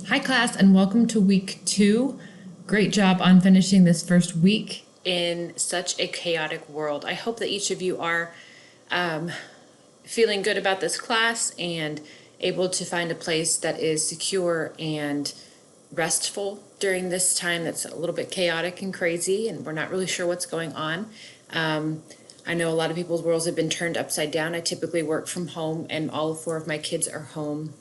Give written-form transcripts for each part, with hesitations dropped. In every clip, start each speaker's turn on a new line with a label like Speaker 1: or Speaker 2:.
Speaker 1: Hi, class, and welcome to week 2. Great job on finishing this first week in such a chaotic world. I hope that each of you are feeling good about this class and able to find a place that is secure and restful during this time that's a little bit chaotic and crazy, and we're not really sure what's going on. I know a lot of people's worlds have been turned upside down. I typically work from home, and all 4 of my kids are home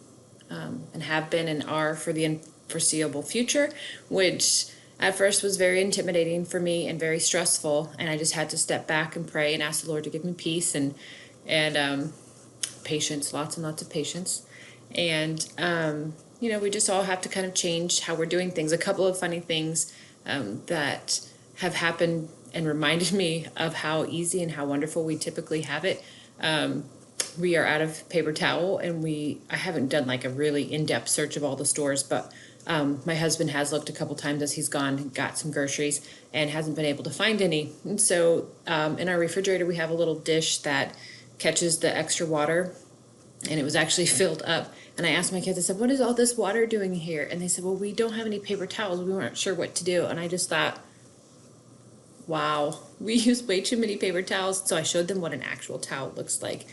Speaker 1: and have been and are for the foreseeable future, which at first was very intimidating for me and very stressful. And I just had to step back and pray and ask the Lord to give me peace and patience, lots and lots of patience. And we just all have to kind of change how we're doing things. A couple of funny things that have happened and reminded me of how easy and how wonderful we typically have it. We are out of paper towel, and I haven't done like a really in-depth search of all the stores, but my husband has looked a couple times as he's gone and got some groceries and hasn't been able to find any. And so in our refrigerator, we have a little dish that catches the extra water, and it was actually filled up. And I asked my kids, I said, what is all this water doing here? And they said, well, we don't have any paper towels. We weren't sure what to do. And I just thought, wow, we use way too many paper towels. So I showed them what an actual towel looks like.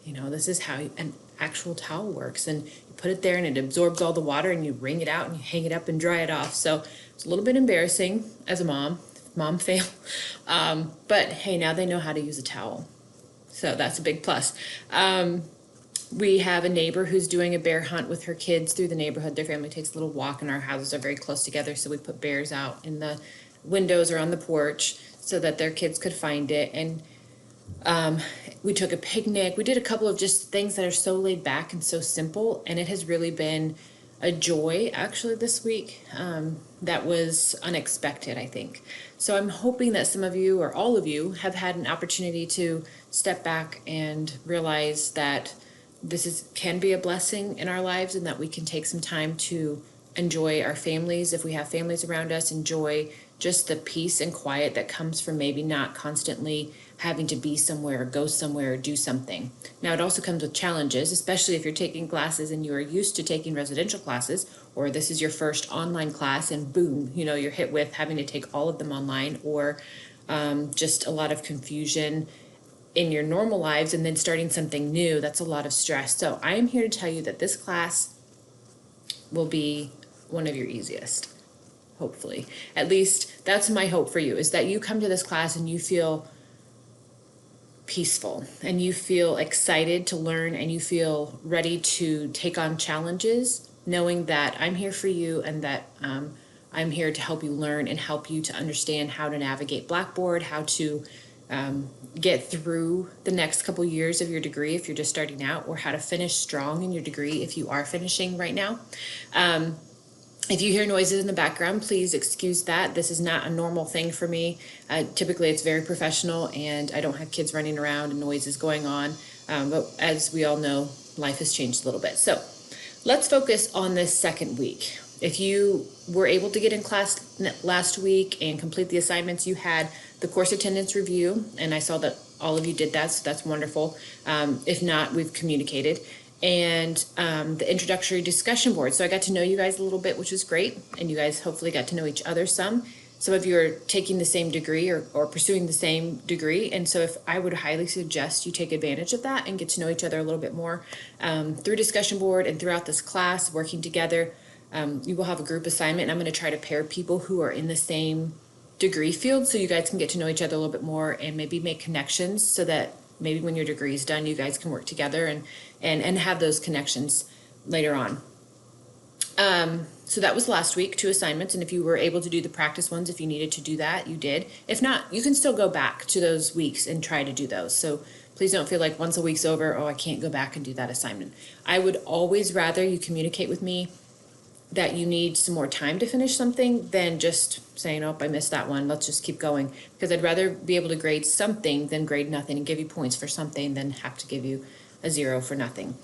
Speaker 1: This is how an actual towel works. And you put it there and it absorbs all the water, and you wring it out and you hang it up and dry it off. So it's a little bit embarrassing as a mom fail. But hey, now they know how to use a towel. So that's a big plus. We have a neighbor who's doing a bear hunt with her kids through the neighborhood. Their family takes a little walk, and our houses are very close together. So we put bears out in the windows or on the porch so that their kids could find it. And we took a picnic. We did a couple of just things that are so laid back and so simple, and it has really been a joy actually this week that was unexpected, I think. So I'm hoping that some of you or all of you have had an opportunity to step back and realize that can be a blessing in our lives, and that we can take some time to enjoy our families if we have families around us, enjoy just the peace and quiet that comes from maybe not constantly having to be somewhere or go somewhere or do something. Now, it also comes with challenges, especially if you're taking classes and you are used to taking residential classes, or this is your first online class and boom, you're hit with having to take all of them online, or just a lot of confusion in your normal lives and then starting something new. That's a lot of stress. So I am here to tell you that this class will be one of your easiest. Hopefully. At least that's my hope for you, is that you come to this class and you feel peaceful and you feel excited to learn and you feel ready to take on challenges, knowing that I'm here for you and that I'm here to help you learn and help you to understand how to navigate Blackboard, how to get through the next couple years of your degree if you're just starting out, or how to finish strong in your degree if you are finishing right now. If you hear noises in the background, please excuse that. This is not a normal thing for me. Typically, it's very professional, and I don't have kids running around and noises going on. But as we all know, life has changed a little bit. So let's focus on this second week. If you were able to get in class last week and complete the assignments, you had the course attendance review, and I saw that all of you did that, so that's wonderful. If not, we've communicated. And the introductory discussion board. So I got to know you guys a little bit, which was great. And you guys hopefully got to know each other some. Some of you are taking the same degree or pursuing the same degree. And so I would highly suggest you take advantage of that and get to know each other a little bit more through discussion board and throughout this class, working together. You will have a group assignment, and I'm going to try to pair people who are in the same degree field so you guys can get to know each other a little bit more and maybe make connections so that maybe when your degree is done, you guys can work together and have those connections later on. So that was last week, 2 assignments. And if you were able to do the practice ones, if you needed to do that, you did. If not, you can still go back to those weeks and try to do those. So please don't feel like once a week's over, I can't go back and do that assignment. I would always rather you communicate with me that you need some more time to finish something than just saying, I missed that one, let's just keep going. Because I'd rather be able to grade something than grade nothing and give you points for something than have to give you a 0 for nothing.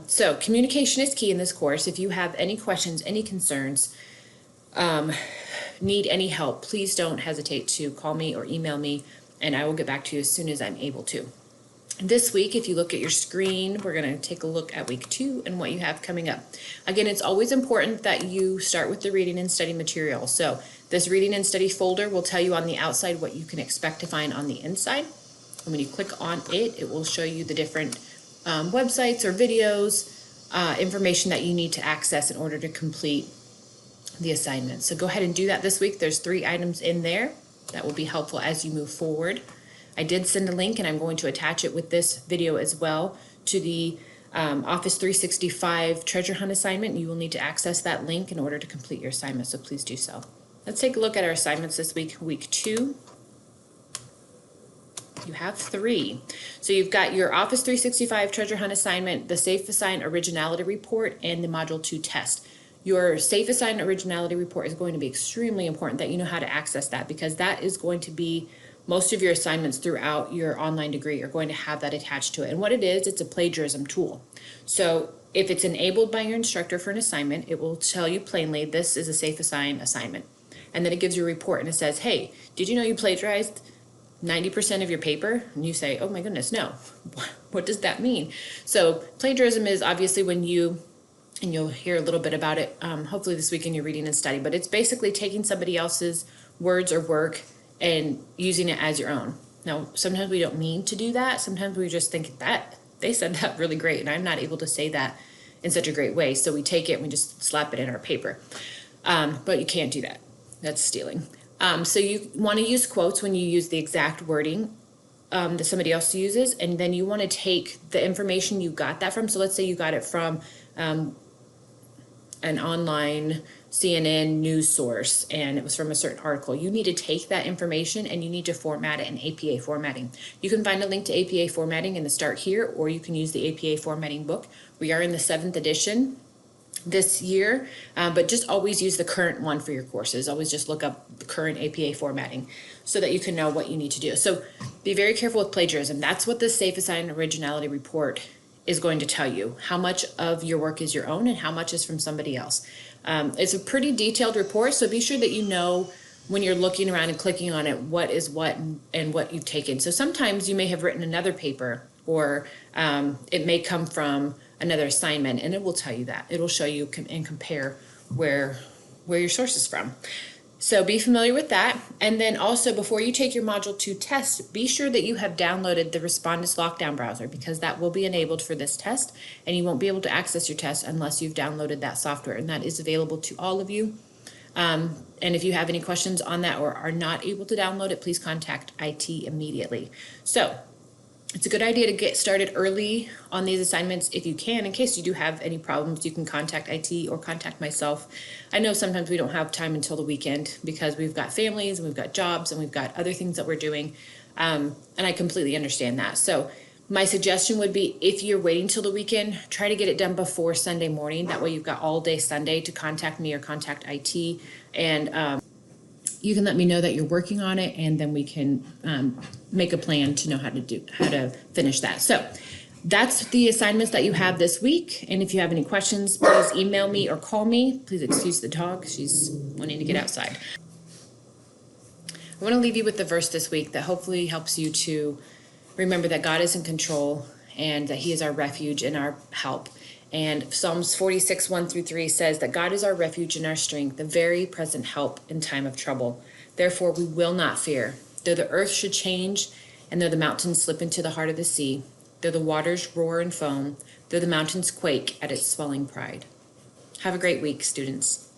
Speaker 1: So communication is key in this course. If you have any questions, any concerns, need any help, please don't hesitate to call me or email me, and I will get back to you as soon as I'm able to. This week, if you look at your screen, we're going to take a look at week 2 and what you have coming up. Again, it's always important that you start with the reading and study material. So this reading and study folder will tell you on the outside what you can expect to find on the inside. And when you click on it, it will show you the different websites or videos, information that you need to access in order to complete the assignment. So go ahead and do that this week. There's 3 items in there that will be helpful as you move forward. I did send a link, and I'm going to attach it with this video as well to the Office 365 treasure hunt assignment. You will need to access that link in order to complete your assignment, so please do so. Let's take a look at our assignments this week. Week 2, you have 3. So you've got your Office 365 treasure hunt assignment, the Safe Assign Originality Report, and the Module 2 test. Your Safe Assign Originality Report is going to be extremely important that you know how to access that, because that is going to be most of your assignments throughout your online degree are going to have that attached to it. And what it is, it's a plagiarism tool. So if it's enabled by your instructor for an assignment, it will tell you plainly, this is a Safe Assign assignment. And then it gives you a report and it says, hey, did you know you plagiarized 90% of your paper? And you say, oh my goodness, no. What does that mean? So plagiarism is obviously when you, and you'll hear a little bit about it hopefully this week in your reading and study, but it's basically taking somebody else's words or work and using it as your own. Now, sometimes we don't mean to do that. Sometimes we just think that they said that really great, and I'm not able to say that in such a great way. So we take it and we just slap it in our paper. But you can't do that. That's stealing. So you want to use quotes when you use the exact wording that somebody else uses, and then you want to take the information you got that from. So let's say you got it from an online CNN news source and it was from a certain article. You need to take that information and you need to format it in APA formatting. You can find a link to APA formatting in the Start Here, or you can use the APA formatting book. We are in the 7th edition this year, but just always use the current one for your courses. Always just look up the current APA formatting so that you can know what you need to do. So be very careful with plagiarism. That's what the Safe Assign Originality Report is going to tell you. How much of your work is your own and how much is from somebody else. It's a pretty detailed report, so be sure that you know when you're looking around and clicking on it what is what and what you've taken. So sometimes you may have written another paper, or it may come from another assignment, and it will tell you that. It'll show you and compare where your source is from. So be familiar with that. And then also, before you take your Module 2 test, be sure that you have downloaded the Respondus Lockdown browser, because that will be enabled for this test, and you won't be able to access your test unless you've downloaded that software, and that is available to all of you. And if you have any questions on that or are not able to download it, please contact IT immediately. So it's a good idea to get started early on these assignments if you can. In case you do have any problems, you can contact IT or contact myself. I know sometimes we don't have time until the weekend because we've got families and we've got jobs and we've got other things that we're doing, and I completely understand that. So my suggestion would be, if you're waiting till the weekend, try to get it done before Sunday morning. That way you've got all day Sunday to contact me or contact IT, and you can let me know that you're working on it, and then we can make a plan to know how to finish that. So that's the assignments that you have this week. And if you have any questions, please email me or call me. Please excuse the dog. She's wanting to get outside. I want to leave you with the verse this week that hopefully helps you to remember that God is in control and that He is our refuge and our help. And Psalms 46, 1-3 says that God is our refuge and our strength, the very present help in time of trouble. Therefore, we will not fear, though the earth should change, and though the mountains slip into the heart of the sea, though the waters roar and foam, though the mountains quake at its swelling pride. Have a great week, students.